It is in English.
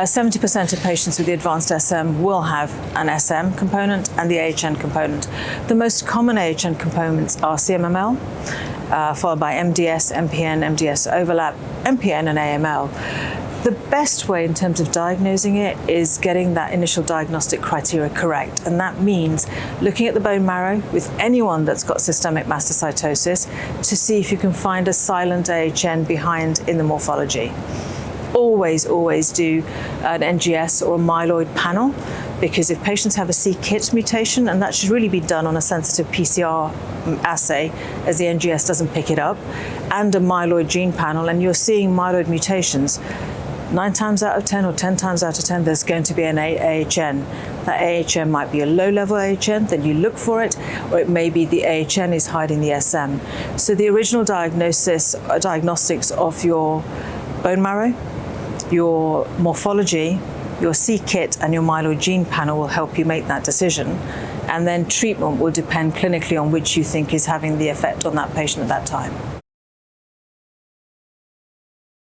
70% of patients with the advanced SM will have an SM component and the AHN component. The most common AHN components are CMML, followed by MDS, MPN, MDS overlap, MPN and AML. The best way in terms of diagnosing it is getting that initial diagnostic criteria correct, and that means looking at the bone marrow with anyone that's got systemic mastocytosis to see if you can find a silent AHN behind in the morphology. Always do an NGS or a myeloid panel, because if patients have a c-KIT mutation, and that should really be done on a sensitive PCR assay as the NGS doesn't pick it up, and a myeloid gene panel, and you're seeing myeloid mutations, 9 times out of 10 or 10 times out of 10, there's going to be an AHN. That AHN might be a low-level AHN, then you look for it, or it may be the AHN is hiding the SM. So the original diagnostics of your bone marrow, your morphology, your c-KIT and your myeloid gene panel will help you make that decision. And then treatment will depend clinically on which you think is having the effect on that patient at that time.